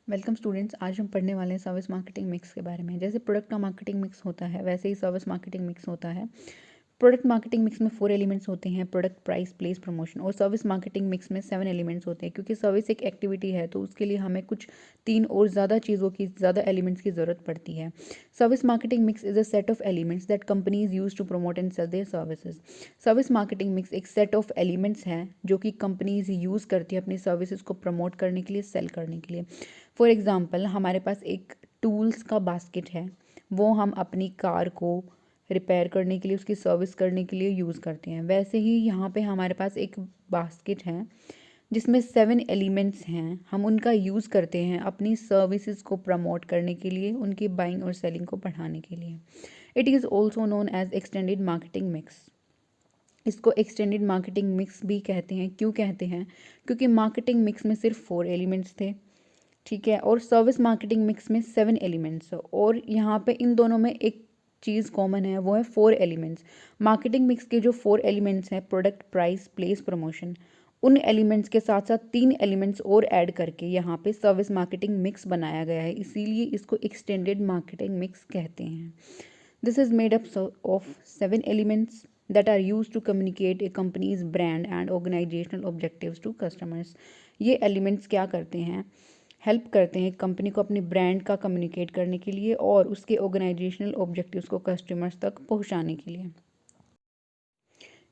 Welcome students. आज हम पढ़ने वाले हैं सर्विस मार्केटिंग मिक्स के बारे में। जैसे प्रोडक्ट का मार्केटिंग मिक्स होता है वैसे ही सर्विस मार्केटिंग मिक्स होता है। प्रोडक्ट मार्केटिंग मिक्स में 4 एलिमेंट्स होते हैं: प्रोडक्ट, प्राइस, प्लेस, प्रमोशन। और सर्विस मार्केटिंग मिक्स में 7 एलिमेंट्स होते हैं। क्योंकि सर्विस एक एक्टिविटी है तो उसके लिए हमें कुछ 3 और ज़्यादा चीज़ों की, ज़्यादा एलिमेंट्स की ज़रूरत पड़ती है। Service marketing mix is a set of elements that companies use to promote and sell their services. Service marketing mix एक सेट ऑफ एलिमेंट्स हैं जो कि कंपनीज यूज़ करती है अपनी सर्विसेज को प्रमोट करने के लिए, सेल करने के लिए। फॉर एग्ज़ाम्पल, हमारे पास एक टूल्स का बास्केट है, वो हम अपनी कार को रिपेयर करने के लिए, उसकी सर्विस करने के लिए यूज़ करते हैं। वैसे ही यहाँ पे हमारे पास एक बास्केट है जिसमें 7 एलिमेंट्स हैं। हम उनका यूज़ करते हैं अपनी सर्विसेज को प्रमोट करने के लिए, उनकी बाइंग और सेलिंग को बढ़ाने के लिए। It is also known as extended marketing mix. इसको एक्सटेंडेड मार्केटिंग मिक्स भी कहते हैं। क्यों कहते हैं? क्योंकि मार्केटिंग मिक्स में सिर्फ 4 एलिमेंट्स थे, ठीक है, और सर्विस मार्केटिंग मिक्स में 7 एलिमेंट्स। और यहाँ पे इन दोनों में एक चीज़ कॉमन है, वो है 4 एलिमेंट्स। मार्केटिंग मिक्स के जो 4 एलिमेंट्स हैं, प्रोडक्ट, प्राइस, प्लेस, प्रमोशन, उन एलिमेंट्स के साथ साथ 3 एलिमेंट्स और ऐड करके यहाँ पे सर्विस मार्केटिंग मिक्स बनाया गया है। इसीलिए इसको एक्सटेंडेड मार्केटिंग मिक्स कहते हैं। This is made up of 7 elements that are used to communicate a company's brand and organizational objectives to customers। ये एलिमेंट्स क्या करते हैं? हेल्प करते हैं कंपनी को अपनी ब्रांड का कम्युनिकेट करने के लिए और उसके ऑर्गेनाइजेशनल ऑब्जेक्टिव्स को कस्टमर्स तक पहुंचाने के लिए।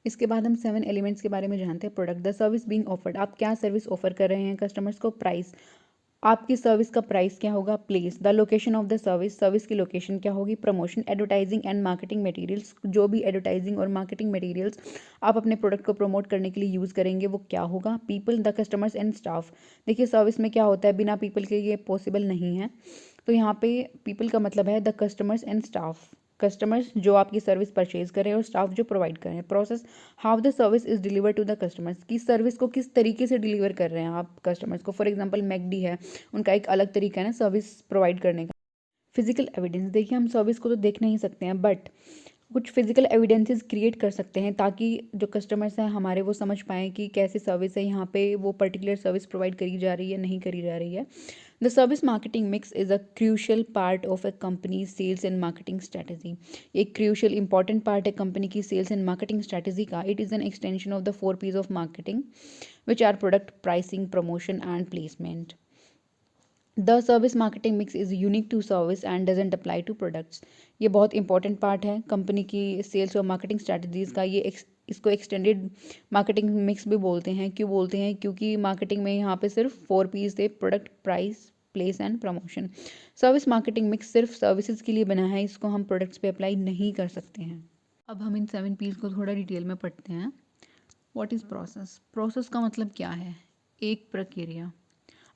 इसके बाद हम 7 एलिमेंट्स के बारे में जानते हैं। Product, the service being offered, आप क्या सर्विस ऑफर कर रहे हैं कस्टमर्स को। प्राइस, आपकी सर्विस का प्राइस क्या होगा। Place, the location of the service, service की लोकेशन क्या होगी। Promotion, advertising and marketing materials, जो भी एडवर्टाइजिंग और मार्केटिंग मटेरियल्स आप अपने प्रोडक्ट को प्रमोट करने के लिए यूज़ करेंगे वो क्या होगा। People, the customers and staff, देखिए सर्विस में क्या होता है, बिना पीपल के ये पॉसिबल नहीं है। तो यहाँ पे पीपल का मतलब है the customers and staff, customers जो आपकी सर्विस परचेज कर रहे हैं और स्टाफ जो प्रोवाइड कर रहे हैं। Process, how the service is deliver to the customers, की सर्विस को किस तरीके से डिलीवर कर रहे हैं आप कस्टमर्स को। फॉर एग्जांपल मैकडी है, उनका एक अलग तरीका है ना सर्विस प्रोवाइड करने का। फिजिकल एविडेंस, देखिए हम सर्विस को तो देख नहीं सकते हैं बट कुछ फिजिकल एविडेंसेस क्रिएट कर सकते हैं ताकि जो कस्टमर्स हैं हमारे वो समझ पाएँ कि कैसी सर्विस है, यहाँ पे वो पर्टिकुलर सर्विस प्रोवाइड करी जा रही है, नहीं करी जा रही है। The service marketing mix is a crucial part of a company sales and marketing strategy. एक क्रूशियल इंपॉर्टेंट पार्ट है कंपनी की सेल्स एंड मार्केटिंग स्ट्रैटेजी का। It is an extension of the 4 P's of marketing which are product, pricing, promotion and placement. The service marketing mix is unique to service and doesn't apply to products. ये बहुत important part है company की sales और marketing strategies का। इसको extended marketing mix भी बोलते हैं। क्यों बोलते हैं? क्योंकि मार्केटिंग में यहाँ पे सिर्फ 4 P's थे: product, price, place and promotion. Service marketing mix सिर्फ सर्विसेज के लिए बना है, इसको हम प्रोडक्ट्स पे अप्लाई नहीं कर सकते हैं। अब हम इन 7 P's को थोड़ा डिटेल में पढ़ते हैं। What is process? प्रोसेस का मतलब क्या है? एक प्रक्रिया।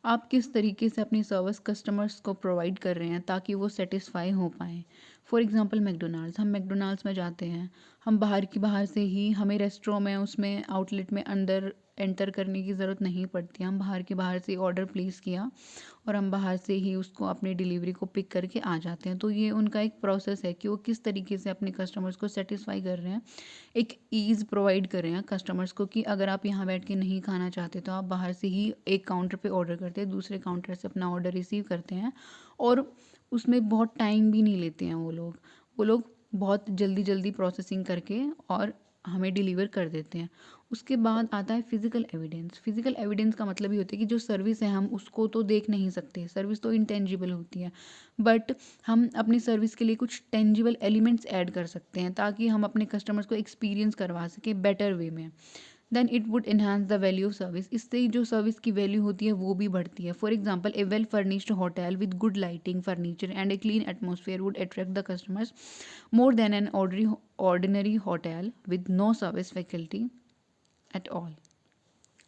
आप किस तरीके से अपनी सर्विस कस्टमर्स को प्रोवाइड कर रहे हैं ताकि वो सेटिस्फाई हो पाएँ। फॉर एग्जांपल मैकडोनाल्ड्स, हम मैकडोनाल्ड्स में जाते हैं, हम बाहर से ही, हमें रेस्टोरेंट में, उसमें आउटलेट में अंदर एंटर करने की ज़रूरत नहीं पड़ती। हम बाहर से ऑर्डर प्लेस किया और हम बाहर से ही उसको अपनी डिलीवरी को पिक करके आ जाते हैं। तो ये उनका एक प्रोसेस है कि वो किस तरीके से अपने कस्टमर्स को सेटिस्फाई कर रहे हैं, एक ईज़ प्रोवाइड कर रहे हैं कस्टमर्स को कि अगर आप यहाँ बैठ के नहीं खाना चाहते तो आप बाहर से ही एक काउंटर पे ऑर्डर करते हैं, दूसरे काउंटर से अपना ऑर्डर रिसीव करते हैं और उसमें बहुत टाइम भी नहीं लेते हैं वो लोग बहुत जल्दी जल्दी प्रोसेसिंग करके और हमें डिलीवर कर देते हैं। उसके बाद आता है फिजिकल एविडेंस। फिजिकल एविडेंस का मतलब ये होता है कि जो सर्विस है हम उसको तो देख नहीं सकते, सर्विस तो इंटेंजिबल होती है, बट हम अपनी सर्विस के लिए कुछ टेंजिबल एलिमेंट्स ऐड कर सकते हैं ताकि हम अपने कस्टमर्स को एक्सपीरियंस करवा सकें बेटर वे में। Then it would enhance the value of service, इससे जो सर्विस की वैल्यू होती है वो भी बढ़ती है। For example, a well furnished hotel with good lighting, furniture and a clean atmosphere would attract the customers more than an ordinary hotel with no service faculty at all.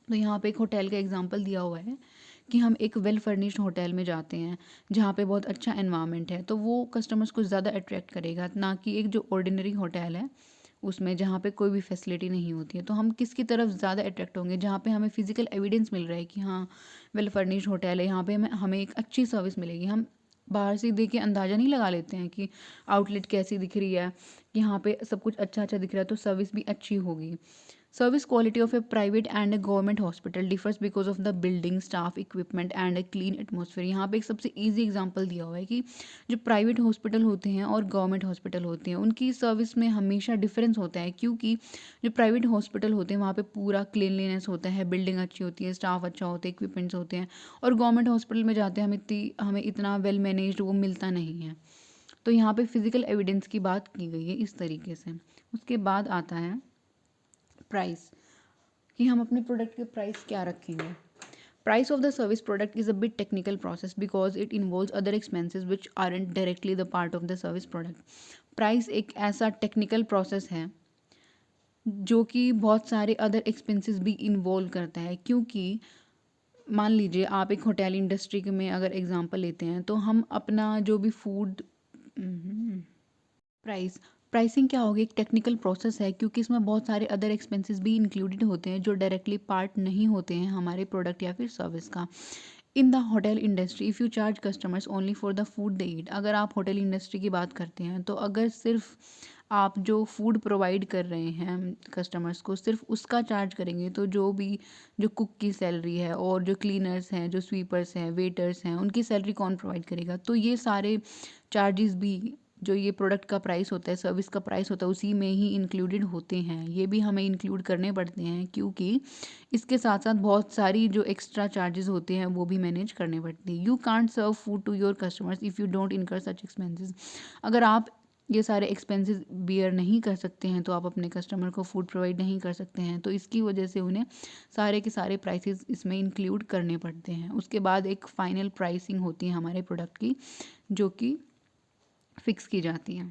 तो यहाँ पे एक होटल का एग्जांपल दिया हुआ है कि हम एक वेल फर्निश्ड होटल में जाते हैं जहाँ पे बहुत अच्छा एनवायरनमेंट है, तो वो कस्टमर्स को ज़्यादा अट्रैक्ट करेगा, ना कि एक जो ऑर्डिनरी होटल है उसमें जहाँ पे कोई भी फैसिलिटी नहीं होती है। तो हम किसकी तरफ ज़्यादा अट्रैक्ट होंगे? जहाँ पे हमें फिजिकल एविडेंस मिल रहा है कि हाँ वेल फर्निश्ड होटल है, यहाँ पे हमें एक अच्छी सर्विस मिलेगी। हम बाहर से देख के अंदाज़ा नहीं लगा लेते हैं कि आउटलेट कैसी दिख रही है, यहाँ पे सब कुछ अच्छा अच्छा दिख रहा है तो सर्विस भी अच्छी होगी। Service quality of a private and a government hospital differs because of the building, staff, equipment and a clean atmosphere. यहाँ पे एक सबसे easy example दिया हुआ है कि जो प्राइवेट हॉस्पिटल होते हैं और गवर्नमेंट हॉस्पिटल होते हैं उनकी सर्विस में हमेशा डिफरेंस होता है, क्योंकि जो प्राइवेट हॉस्पिटल होते हैं वहाँ पे पूरा क्लीनलीनेस होता है, बिल्डिंग अच्छी होती है, स्टाफ अच्छा होता है, इक्विपमेंट्स होते हैं, और गवर्नमेंट हॉस्पिटल में जाते हैं हमें इतना वेल मैनेज्ड वो मिलता नहीं है। तो यहाँ पे फिजिकल एविडेंस की बात की गई है इस तरीके से। उसके बाद आता है प्राइस, कि हम अपने प्रोडक्ट के प्राइस क्या रखेंगे। Price of the service product is a bit technical process because it involves other expenses which aren't directly the part of the service product. Price एक ऐसा टेक्निकल प्रोसेस है जो कि बहुत सारे अदर एक्सपेंसेस भी इन्वॉल्व करता है, क्योंकि मान लीजिए आप एक होटल इंडस्ट्री में अगर एग्जांपल लेते हैं तो हम अपना जो भी फूड प्राइसिंग क्या होगी, एक टेक्निकल प्रोसेस है, क्योंकि इसमें बहुत सारे अदर एक्सपेंसेस भी इंक्लूडेड होते हैं जो डायरेक्टली पार्ट नहीं होते हैं हमारे प्रोडक्ट या फिर सर्विस का। In the hotel industry if you charge customers only for the food they eat, अगर आप होटल इंडस्ट्री की बात करते हैं तो अगर सिर्फ आप जो फूड प्रोवाइड कर रहे हैं कस्टमर्स को सिर्फ उसका चार्ज करेंगे तो जो कुक की सैलरी है और जो क्लीनर्स हैं, जो स्वीपर्स हैं, वेटर्स हैं, उनकी सैलरी कौन प्रोवाइड करेगा। तो ये सारे चार्जेस भी जो ये प्रोडक्ट का प्राइस होता है, सर्विस का प्राइस होता है, उसी में ही इंक्लूडेड होते हैं। ये भी हमें इंक्लूड करने पड़ते हैं, क्योंकि इसके साथ साथ बहुत सारी जो एक्स्ट्रा चार्जेस होते हैं वो भी मैनेज करने पड़ते हैं। You can't serve food to your customers if you don't incur such expenses. अगर आप ये सारे एक्सपेंसेस बियर नहीं कर सकते हैं तो आप अपने कस्टमर को फूड प्रोवाइड नहीं कर सकते हैं, तो इसकी वजह से उन्हें सारे के सारे प्राइसेस इसमें इंक्लूड करने पड़ते हैं। उसके बाद एक फाइनल प्राइसिंग होती है हमारे प्रोडक्ट की जो कि फिक्स की जाती है।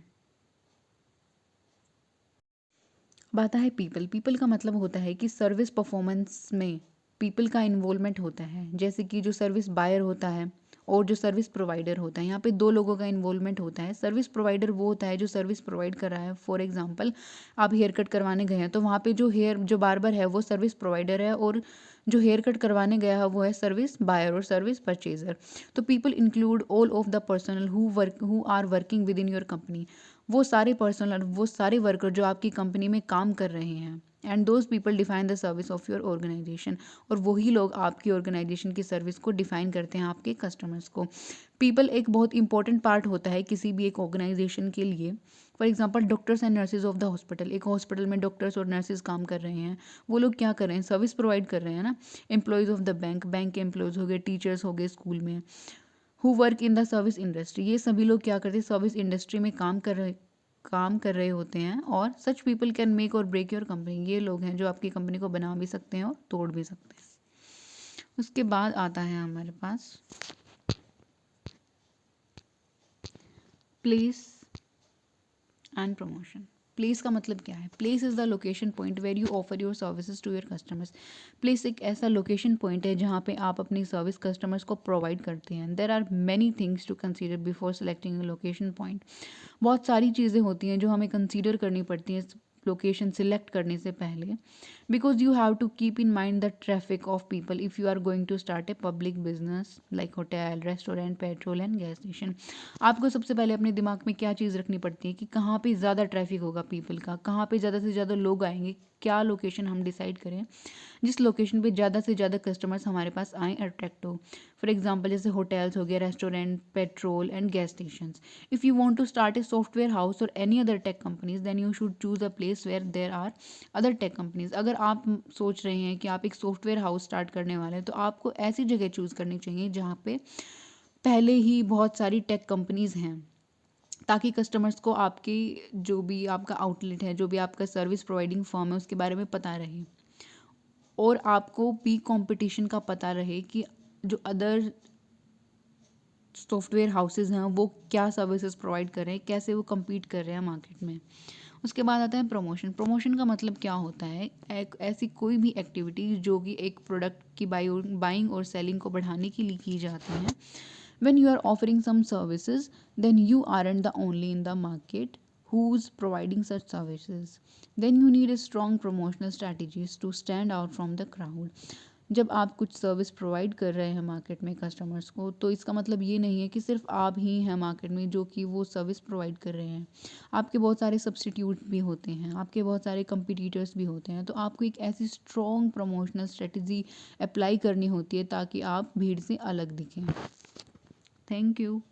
अब आता है पीपल का मतलब होता है कि सर्विस परफॉर्मेंस में पीपल का इन्वॉल्वमेंट होता है, जैसे कि जो सर्विस बायर होता है और जो सर्विस प्रोवाइडर होता है, यहाँ पे दो लोगों का इन्वॉल्वमेंट होता है। सर्विस प्रोवाइडर वो होता है जो सर्विस प्रोवाइड कर रहा है। फॉर एग्जांपल आप हेयर कट करवाने गए हैं तो वहाँ पे जो बार्बर है वो सर्विस प्रोवाइडर है, और जो हेयर कट करवाने गया है वो है सर्विस बायर और सर्विस परचेजर। तो people include all of the personal who are working with in your company, वो सारे पर्सनल, वो सारे वर्कर जो आपकी कंपनी में काम कर रहे हैं। And those people define the service of your organisation, और वही लोग आपकी ऑर्गेनाइजेशन की सर्विस को डिफाइन करते हैं आपके कस्टमर्स को। पीपल एक बहुत इंपॉर्टेंट पार्ट होता है किसी भी एक ऑर्गेनाइजेशन के लिए। For example doctors and nurses of the hospital, एक हॉस्पिटल में डॉक्टर्स और नर्सेज काम कर रहे हैं, वो लोग क्या कर रहे हैं, सर्विस प्रोवाइड कर रहे हैं ना। एम्प्लॉयज़ ऑफ द बैंक के एम्प्लॉयज़ हो गए, टीचर्स हो गए स्कूल में, who work in the service industry, ये सभी लोग क्या करते हैं, सर्विस इंडस्ट्री में काम कर रहे होते हैं। और सच पीपल कैन मेक और ब्रेक योर कंपनी, ये लोग हैं जो आपकी कंपनी को बना भी सकते हैं और तोड़ भी सकते हैं। उसके बाद आता है हमारे पास प्लेस एंड प्रमोशन। प्लेस का मतलब क्या है, place is the location point where you offer your services to your customers. Place एक ऐसा लोकेशन पॉइंट है जहाँ पे आप अपनी सर्विस कस्टमर्स को प्रोवाइड करते हैं। There are many things to consider before selecting location point, बहुत सारी चीज़ें होती हैं जो हमें कंसीडर करनी पड़ती हैं लोकेशन सिलेक्ट करने से पहले, because you have to keep in mind the traffic of people if you are going to start a public business like hotel, restaurant, petrol and gas station. आपको सबसे पहले अपने दिमाग में क्या चीज़ रखनी पड़ती है कि कहाँ पे ज़्यादा ट्रैफिक होगा पीपल का, कहाँ पे ज़्यादा से ज़्यादा लोग आएंगे, क्या लोकेशन हम डिसाइड करें जिस लोकेशन पे ज़्यादा से ज़्यादा कस्टमर्स हमारे पास आएँ, अट्रैक्ट हो। फॉर एग्जांपल जैसे होटल्स हो गए, restaurant, petrol and gas stations. If you want to start a software house or any other tech companies then you should choose a place where there are other tech companies. अगर आप सोच रहे हैं कि आप एक सॉफ्टवेयर हाउस स्टार्ट करने वाले हैं तो आपको ऐसी जगह चूज़ करनी चाहिए जहाँ पे पहले ही बहुत सारी टेक कंपनीज हैं, ताकि कस्टमर्स को आपकी जो भी आपका आउटलेट है, जो भी आपका सर्विस प्रोवाइडिंग फर्म है उसके बारे में पता रहे, और आपको भी कंपटीशन का पता रहे कि जो अदर सॉफ्टवेयर हाउसेज हैं वो क्या सर्विसेज प्रोवाइड कर रहे हैं, कैसे वो compete कर रहे हैं मार्केट में। उसके बाद आता है प्रमोशन। प्रमोशन का मतलब क्या होता है, एक ऐसी कोई भी एक्टिविटी जो कि एक प्रोडक्ट की बाइंग और सेलिंग को बढ़ाने के लिए की जाती है। When you are offering some services, then you aren't the only in the market who's providing such services. Then you need a strong promotional strategies to stand out from the crowd. जब आप कुछ service provide कर रहे हैं market में customers को, तो इसका मतलब ये नहीं है कि सिर्फ आप ही हैं मार्केट में जो कि वो सर्विस प्रोवाइड कर रहे हैं। आपके बहुत सारे सब्स्टिट्यूट भी होते हैं, आपके बहुत सारे कंपटीटर्स भी होते हैं। तो आपको एक ऐसी स्ट्रॉन्ग प्रमोशनल स्ट्रेटजी अप्लाई करनी होती है ताकि आप भीड़ से अलग दिखें। Thank you.